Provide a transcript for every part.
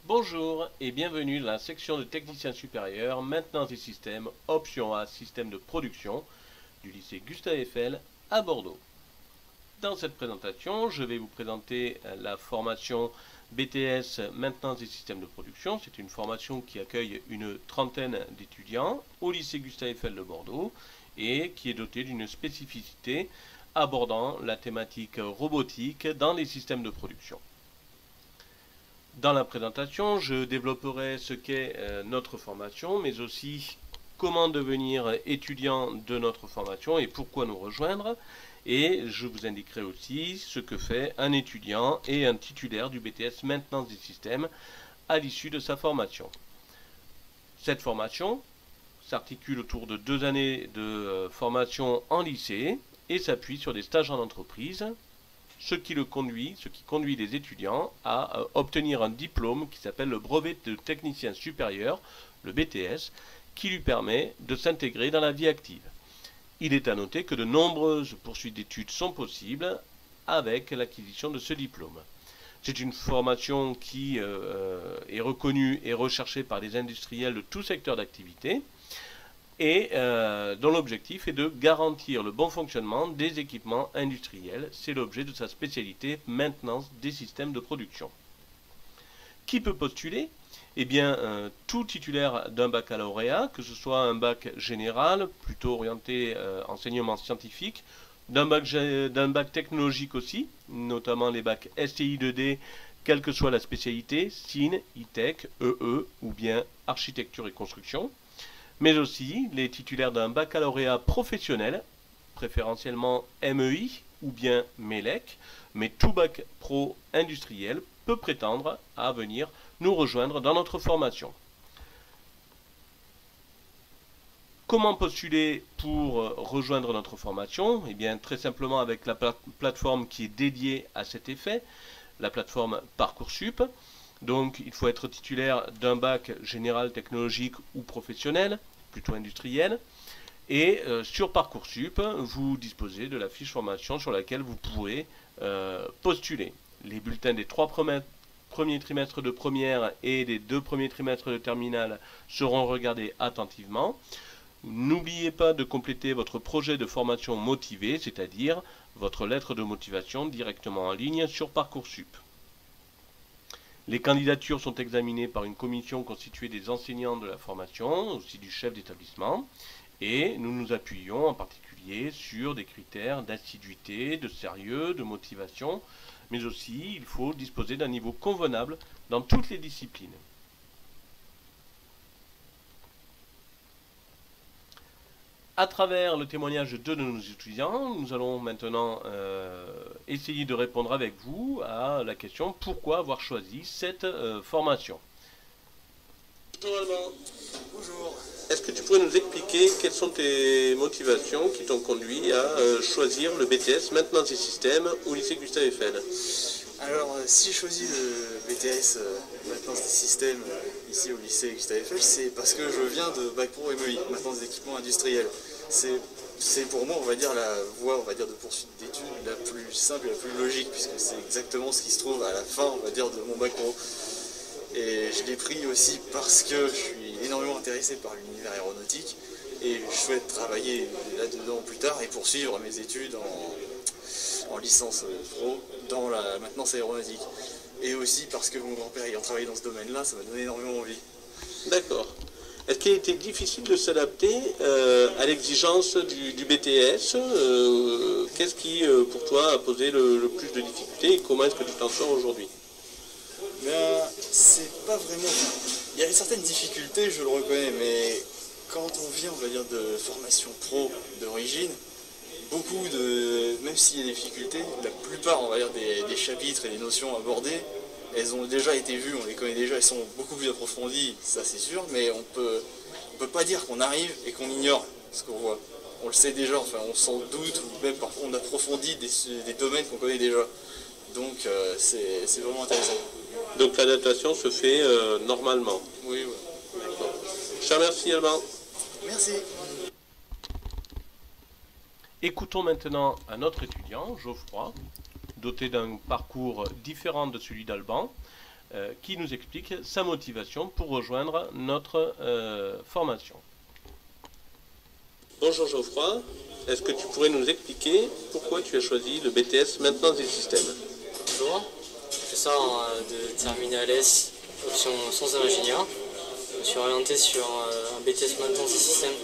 Bonjour et bienvenue dans la section de technicien supérieur, maintenance des systèmes, option A, système de production du lycée Gustave Eiffel à Bordeaux. Dans cette présentation, je vais vous présenter la formation BTS maintenance des systèmes de production. C'est une formation qui accueille une trentaine d'étudiants au lycée Gustave Eiffel de Bordeaux et qui est dotée d'une spécificité abordant la thématique robotique dans les systèmes de production. Dans la présentation, je développerai ce qu'est notre formation, mais aussi comment devenir étudiant de notre formation et pourquoi nous rejoindre. Et je vous indiquerai aussi ce que fait un étudiant et un titulaire du BTS maintenance des systèmes à l'issue de sa formation. Cette formation s'articule autour de 2 années de formation en lycée et s'appuie sur des stages en entreprise, ce qui conduit les étudiants à obtenir un diplôme qui s'appelle le brevet de technicien supérieur, le BTS, qui lui permet de s'intégrer dans la vie active. Il est à noter que de nombreuses poursuites d'études sont possibles avec l'acquisition de ce diplôme. C'est une formation qui est reconnue et recherchée par les industriels de tout secteur d'activité, et dont l'objectif est de garantir le bon fonctionnement des équipements industriels. C'est l'objet de sa spécialité maintenance des systèmes de production. Qui peut postuler? Eh bien, tout titulaire d'un baccalauréat, que ce soit un bac général, plutôt orienté enseignement scientifique, d'un bac technologique aussi, notamment les bacs STI 2D, quelle que soit la spécialité, SIN, E-Tech, EE ou bien architecture et construction, mais aussi les titulaires d'un baccalauréat professionnel, préférentiellement MEI ou bien MELEC, mais tout bac pro industriel peut prétendre à venir nous rejoindre dans notre formation. Comment postuler pour rejoindre notre formation? Eh bien, très simplement avec la plateforme qui est dédiée à cet effet, la plateforme Parcoursup. Donc, il faut être titulaire d'un bac général technologique ou professionnel, plutôt industriel. Et sur Parcoursup, vous disposez de la fiche formation sur laquelle vous pourrez postuler. Les bulletins des 3 premiers trimestres de première et des 2 premiers trimestres de terminale seront regardés attentivement. N'oubliez pas de compléter votre projet de formation motivé, c'est-à-dire votre lettre de motivation directement en ligne sur Parcoursup. Les candidatures sont examinées par une commission constituée des enseignants de la formation, aussi du chef d'établissement, et nous nous appuyons en particulier sur des critères d'assiduité, de sérieux, de motivation, mais aussi il faut disposer d'un niveau convenable dans toutes les disciplines. À travers le témoignage de 2 de nos étudiants, nous allons maintenant essayer de répondre avec vous à la question pourquoi avoir choisi cette formation. Bonjour Alban. Bonjour. Est-ce que tu pourrais nous expliquer quelles sont tes motivations qui t'ont conduit à choisir le BTS maintenance des systèmes au lycée Gustave Eiffel? Alors, si je choisis le BTS maintenance des systèmes ici au lycée Gustave Eiffel, c'est parce que je viens de Bac Pro MEI, maintenance des équipements industriels. C'est pour moi, on va dire, la voie de poursuite d'études la plus simple et la plus logique, puisque c'est exactement ce qui se trouve à la fin, on va dire, de mon Bac Pro. Et je l'ai pris aussi parce que je suis énormément intéressé par l'univers aéronautique et je souhaite travailler là-dedans plus tard et poursuivre mes études en licence pro dans la maintenance aéronautique. Et aussi parce que mon grand-père ayant travaillé dans ce domaine-là, ça m'a donné énormément envie. D'accord. Est-ce qu'il a été difficile de s'adapter à l'exigence du BTS? Qu'est-ce qui, pour toi, a posé le plus de difficultés et comment est-ce que tu t'en sors aujourd'hui? Ben, c'est pas vraiment... Il y a certaines difficultés, je le reconnais, mais quand on vient, on va dire, de formation pro d'origine, même s'il y a des difficultés, la plupart, on va dire, des chapitres et des notions abordées, elles ont déjà été vues, on les connaît déjà, elles sont beaucoup plus approfondies, ça c'est sûr, mais on peut pas dire qu'on arrive et qu'on ignore ce qu'on voit. On le sait déjà, enfin on s'en doute, ou même parfois on approfondit des domaines qu'on connaît déjà. Donc c'est vraiment intéressant. Donc l'adaptation se fait normalement. Oui, oui. Je te remercie Alban. Merci. Écoutons maintenant un autre étudiant, Geoffroy, doté d'un parcours différent de celui d'Alban. qui nous explique sa motivation pour rejoindre notre formation. Bonjour Geoffroy, est-ce que tu pourrais nous expliquer pourquoi tu as choisi le BTS Maintenance des systèmes? Bonjour, je sors de Terminal S, option sciences de l'ingénieur. Je me suis orienté sur un BTS Maintenance des systèmes.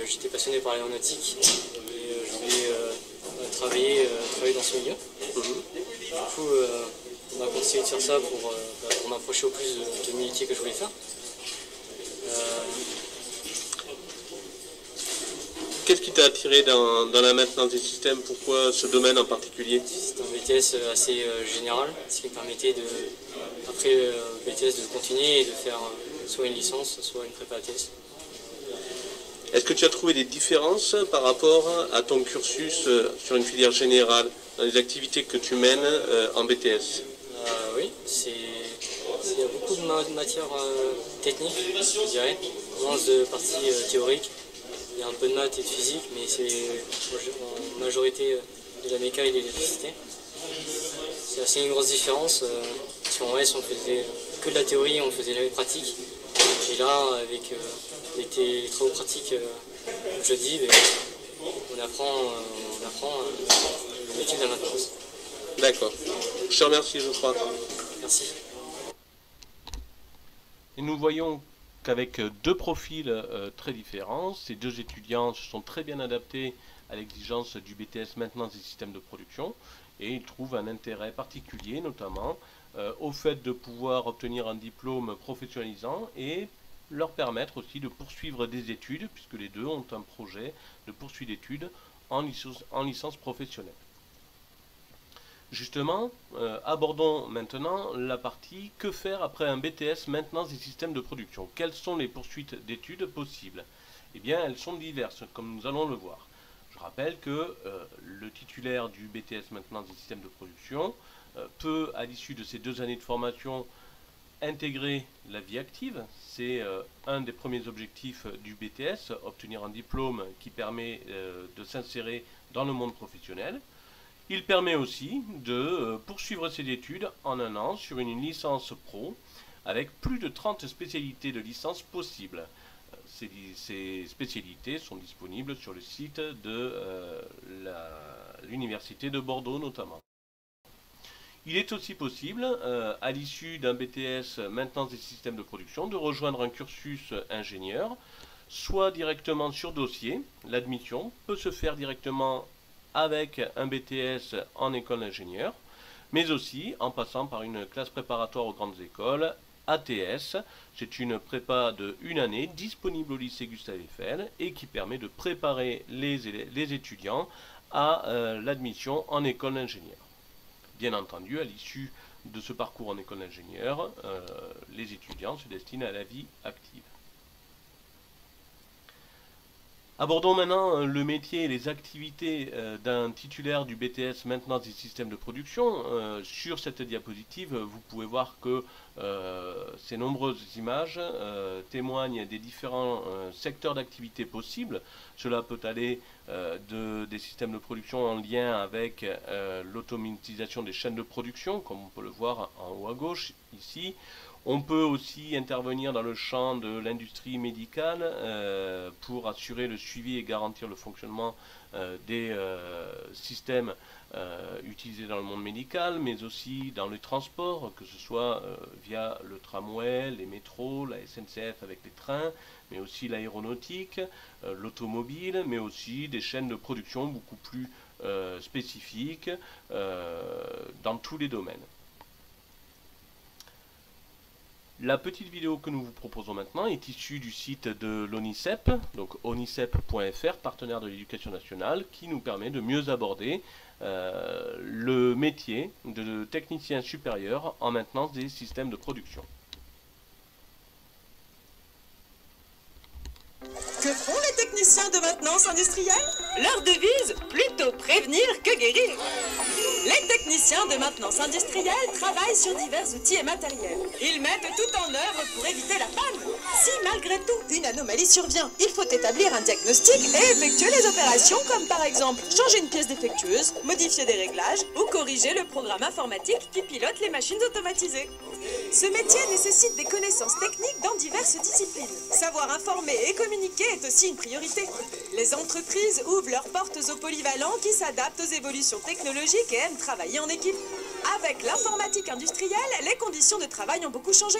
J'étais passionné par l'aéronautique et je voulais travailler dans ce milieu. Du coup, on m'a conseillé de faire ça pour m'approcher au plus de métiers que je voulais faire. Qu'est-ce qui t'a attiré dans la maintenance des systèmes? Pourquoi ce domaine en particulier? C'est un BTS assez général, ce qui me permettait après le BTS de continuer et de faire soit une licence, soit une prépa ATS. Est-ce que tu as trouvé des différences par rapport à ton cursus sur une filière générale, dans les activités que tu mènes en BTS? Oui, il y a beaucoup de matières techniques, je dirais, moins de parties théoriques. Il y a un peu de maths et de physique, mais c'est en majorité de la méca et de l'électricité. C'est assez une grosse différence. Si en S on faisait que de la théorie, on faisait jamais pratique. Et là, avec les travaux pratiques, comme je dis, on apprend le métier de la maintenance. D'accord. Je te remercie, Geoffroy. Merci. Et nous voyons qu'avec deux profils très différents, ces deux étudiants se sont très bien adaptés à l'exigence du BTS Maintenance des systèmes de production et ils trouvent un intérêt particulier notamment au fait de pouvoir obtenir un diplôme professionnalisant et leur permettre aussi de poursuivre des études, puisque les deux ont un projet de poursuite d'études en licence professionnelle. Justement, abordons maintenant la partie que faire après un BTS Maintenance des systèmes de production. Quelles sont les poursuites d'études possibles? Eh bien, elles sont diverses, comme nous allons le voir. Je rappelle que le titulaire du BTS Maintenance des systèmes de production peut, à l'issue de ces 2 années de formation, intégrer la vie active. C'est un des premiers objectifs du BTS, obtenir un diplôme qui permet de s'insérer dans le monde professionnel. Il permet aussi de poursuivre ses études en 1 an sur une licence pro avec plus de 30 spécialités de licence possibles. Ces spécialités sont disponibles sur le site de l'Université de Bordeaux notamment. Il est aussi possible, à l'issue d'un BTS Maintenance des systèmes de production, de rejoindre un cursus ingénieur, soit directement sur dossier. L'admission peut se faire directement avec un BTS en école d'ingénieur, mais aussi en passant par une classe préparatoire aux grandes écoles, ATS. C'est une prépa de 1 année disponible au lycée Gustave Eiffel et qui permet de préparer les étudiants à l'admission en école d'ingénieur. Bien entendu, à l'issue de ce parcours en école d'ingénieur, les étudiants se destinent à la vie active. Abordons maintenant le métier et les activités d'un titulaire du BTS Maintenance des systèmes de production. Sur cette diapositive, vous pouvez voir que ces nombreuses images témoignent des différents secteurs d'activité possibles. Cela peut aller des systèmes de production en lien avec l'automatisation des chaînes de production, comme on peut le voir en haut à gauche ici. On peut aussi intervenir dans le champ de l'industrie médicale pour assurer le suivi et garantir le fonctionnement des systèmes utilisés dans le monde médical, mais aussi dans le transport, que ce soit via le tramway, les métros, la SNCF avec les trains, mais aussi l'aéronautique, l'automobile, mais aussi des chaînes de production beaucoup plus spécifiques dans tous les domaines. La petite vidéo que nous vous proposons maintenant est issue du site de l'ONICEP, donc onicep.fr, partenaire de l'éducation nationale, qui nous permet de mieux aborder le métier de technicien supérieur en maintenance des systèmes de production. Que font les techniciens de maintenance industrielle? Leur devise, plutôt prévenir que guérir. Les techniciens de maintenance industrielle travaillent sur divers outils et matériels. Ils mettent tout en œuvre pour éviter la panne. Si malgré tout une anomalie survient, il faut établir un diagnostic et effectuer les opérations comme par exemple changer une pièce défectueuse, modifier des réglages ou corriger le programme informatique qui pilote les machines automatisées. Ce métier nécessite des connaissances techniques dans diverses disciplines. Savoir informer et communiquer est aussi une priorité. Les entreprises ouvrent leurs portes aux polyvalents qui s'adaptent aux évolutions technologiques et aiment travailler en équipe. Avec l'informatique industrielle, les conditions de travail ont beaucoup changé.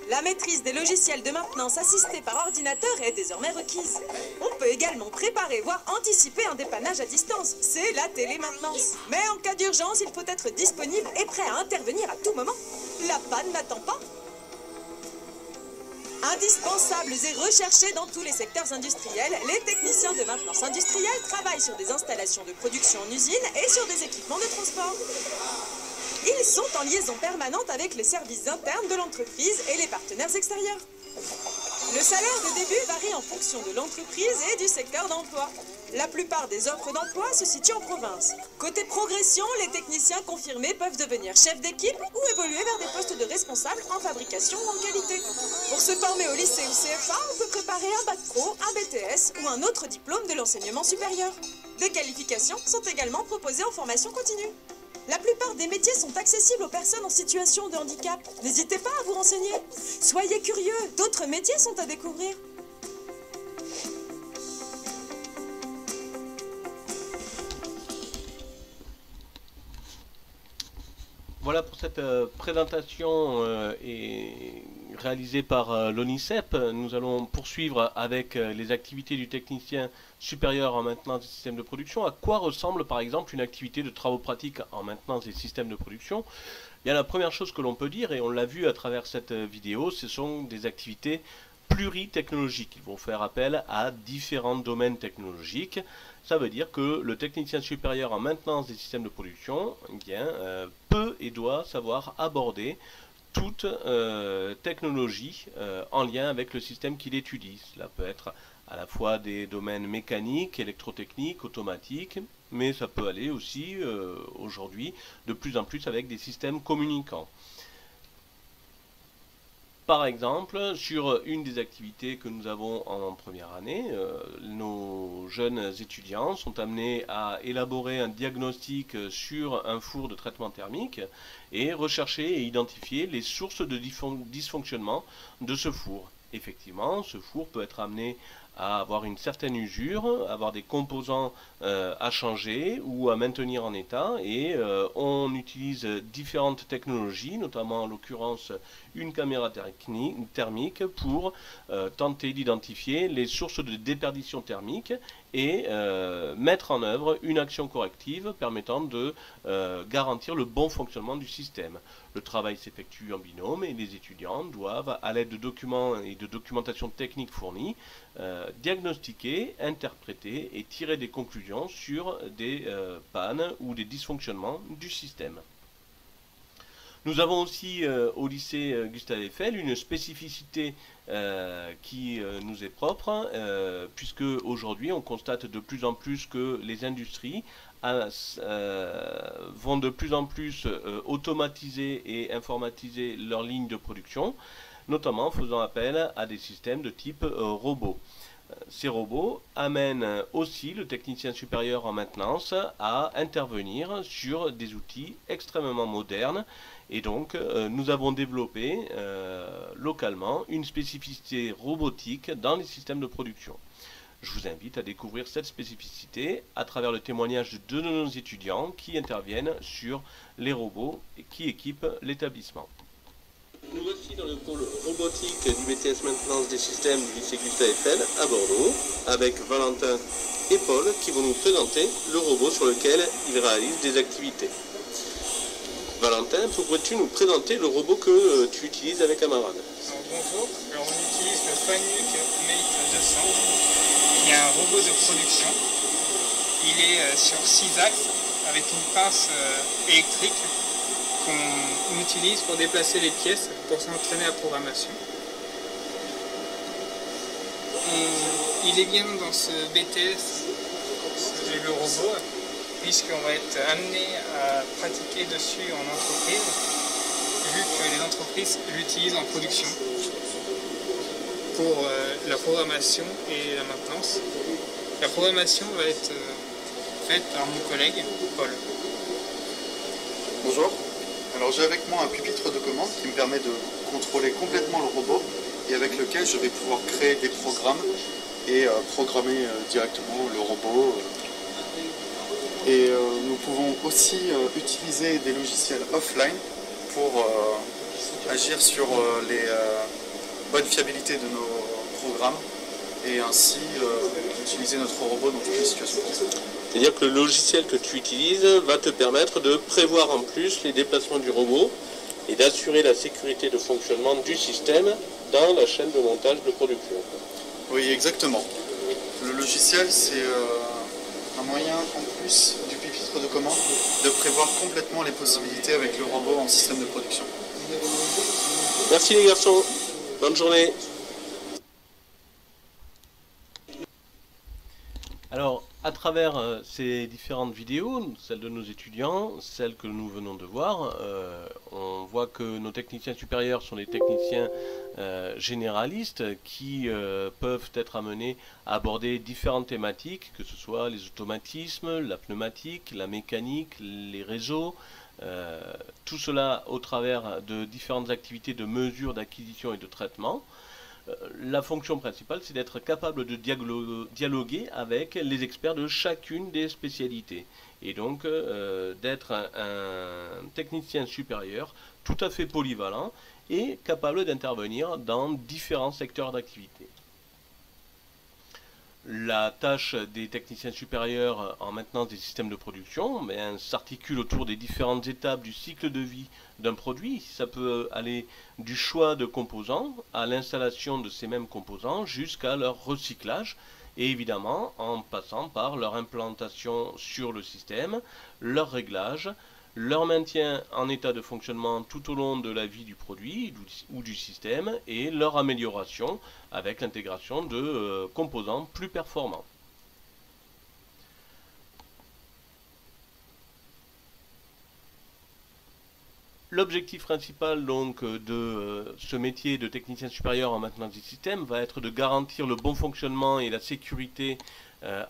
La maîtrise des logiciels de maintenance assistés par ordinateur est désormais requise. On peut également préparer, voire anticiper un dépannage à distance. C'est la télémaintenance. Mais en cas d'urgence, il faut être disponible et prêt à intervenir à tout moment. La panne n'attend pas. Indispensables et recherchés dans tous les secteurs industriels, les techniciens de maintenance industrielle travaillent sur des installations de production en usine et sur des équipements de transport. Ils sont en liaison permanente avec les services internes de l'entreprise et les partenaires extérieurs. Le salaire de début varie en fonction de l'entreprise et du secteur d'emploi. La plupart des offres d'emploi se situent en province. Côté progression, les techniciens confirmés peuvent devenir chefs d'équipe ou évoluer vers des postes de responsables en fabrication ou en qualité. Pour se former au lycée ou CFA, on peut préparer un bac pro, un BTS ou un autre diplôme de l'enseignement supérieur. Des qualifications sont également proposées en formation continue. La plupart des métiers sont accessibles aux personnes en situation de handicap. N'hésitez pas à vous renseigner. Soyez curieux, d'autres métiers sont à découvrir. Voilà pour cette présentation réalisée par l'ONICEP. Nous allons poursuivre avec les activités du technicien supérieur en maintenance des systèmes de production. À quoi ressemble par exemple une activité de travaux pratiques en maintenance des systèmes de production? Bien, la première chose que l'on peut dire, et on l'a vu à travers cette vidéo, ce sont des activités pluritechnologiques. Ils vont faire appel à différents domaines technologiques. Ça veut dire que le technicien supérieur en maintenance des systèmes de production peut et doit savoir aborder toute technologie en lien avec le système qu'il étudie. Cela peut être à la fois des domaines mécaniques, électrotechniques, automatiques, mais ça peut aller aussi aujourd'hui de plus en plus avec des systèmes communicants. Par exemple, sur une des activités que nous avons en première année, nos jeunes étudiants sont amenés à élaborer un diagnostic sur un four de traitement thermique et rechercher et identifier les sources de dysfonctionnement de ce four. Effectivement, ce four peut être amené à avoir une certaine usure, avoir des composants à changer ou à maintenir en état, et on utilise différentes technologies, notamment en l'occurrence une caméra thermique pour tenter d'identifier les sources de déperdition thermique et mettre en œuvre une action corrective permettant de garantir le bon fonctionnement du système. Le travail s'effectue en binôme et les étudiants doivent, à l'aide de documents et de documentation technique fournie, diagnostiquer, interpréter et tirer des conclusions sur des pannes ou des dysfonctionnements du système. Nous avons aussi au lycée Gustave Eiffel une spécificité qui nous est propre, puisque aujourd'hui on constate de plus en plus que les industries vont de plus en plus automatiser et informatiser leurs lignes de production, notamment en faisant appel à des systèmes de type robot. Ces robots amènent aussi le technicien supérieur en maintenance à intervenir sur des outils extrêmement modernes, et donc nous avons développé localement une spécificité robotique dans les systèmes de production. Je vous invite à découvrir cette spécificité à travers le témoignage de nos étudiants qui interviennent sur les robots qui équipent l'établissement. Nous voici dans le pôle robotique du BTS Maintenance des systèmes du lycée Gustave Eiffel à Bordeaux, avec Valentin et Paul qui vont nous présenter le robot sur lequel ils réalisent des activités. Valentin, pourrais-tu nous présenter le robot que tu utilises avec Amarad? Bonjour, alors on utilise le Fanuc Mate 200, qui est un robot de production. Il est sur 6 axes avec une pince électrique qu'on utilise pour déplacer les pièces pour s'entraîner à programmation. Il est bien dans ce BTS, le robot. puisqu'on va être amené à pratiquer dessus en entreprise, vu que les entreprises l'utilisent en production pour la programmation et la maintenance. La programmation va être faite par mon collègue Paul. Bonjour, alors j'ai avec moi un pupitre de commande qui me permet de contrôler complètement le robot et avec lequel je vais pouvoir créer des programmes et programmer directement le robot. Et nous pouvons aussi utiliser des logiciels offline pour agir sur les bonnes fiabilités de nos programmes et ainsi utiliser notre robot dans toutes les situations. C'est-à-dire que le logiciel que tu utilises va te permettre de prévoir en plus les déplacements du robot et d'assurer la sécurité de fonctionnement du système dans la chaîne de montage de production. Oui, exactement. Le logiciel, c'est un moyen, en plus du pupitre de commande, de prévoir complètement les possibilités avec le robot en système de production. Merci les garçons, bonne journée. Alors, à travers ces différentes vidéos, celles de nos étudiants, celles que nous venons de voir, on voit que nos techniciens supérieurs sont des techniciens généralistes qui peuvent être amenés à aborder différentes thématiques, que ce soit les automatismes, la pneumatique, la mécanique, les réseaux, tout cela au travers de différentes activités de mesure, d'acquisition et de traitement. La fonction principale, c'est d'être capable de dialoguer avec les experts de chacune des spécialités. Et donc d'être un technicien supérieur tout à fait polyvalent et capable d'intervenir dans différents secteurs d'activité. La tâche des techniciens supérieurs en maintenance des systèmes de production s'articule autour des différentes étapes du cycle de vie d'un produit. Ça peut aller du choix de composants à l'installation de ces mêmes composants jusqu'à leur recyclage et évidemment en passant par leur implantation sur le système, leur réglage, leur maintien en état de fonctionnement tout au long de la vie du produit ou du système et leur amélioration avec l'intégration de composants plus performants. L'objectif principal donc de ce métier de technicien supérieur en maintenance du système va être de garantir le bon fonctionnement et la sécurité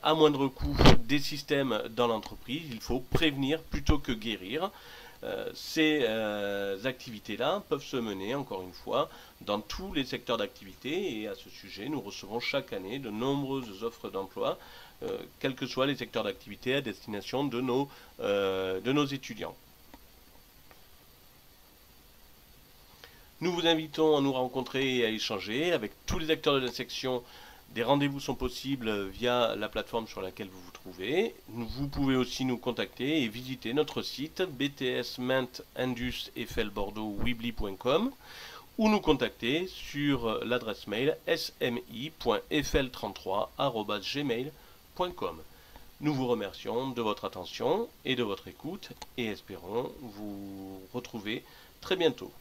à moindre coût des systèmes dans l'entreprise. Il faut prévenir plutôt que guérir. Ces activités-là peuvent se mener, encore une fois, dans tous les secteurs d'activité et à ce sujet, nous recevons chaque année de nombreuses offres d'emploi, quels que soient les secteurs d'activité à destination de nos étudiants. Nous vous invitons à nous rencontrer et à échanger avec tous les acteurs de la section. Des rendez-vous sont possibles via la plateforme sur laquelle vous vous trouvez. Vous pouvez aussi nous contacter et visiter notre site btsmentinduseiffel-bordeaux-weebly.com ou nous contacter sur l'adresse mail smi.eiffel33@gmail.com. Nous vous remercions de votre attention et de votre écoute et espérons vous retrouver très bientôt.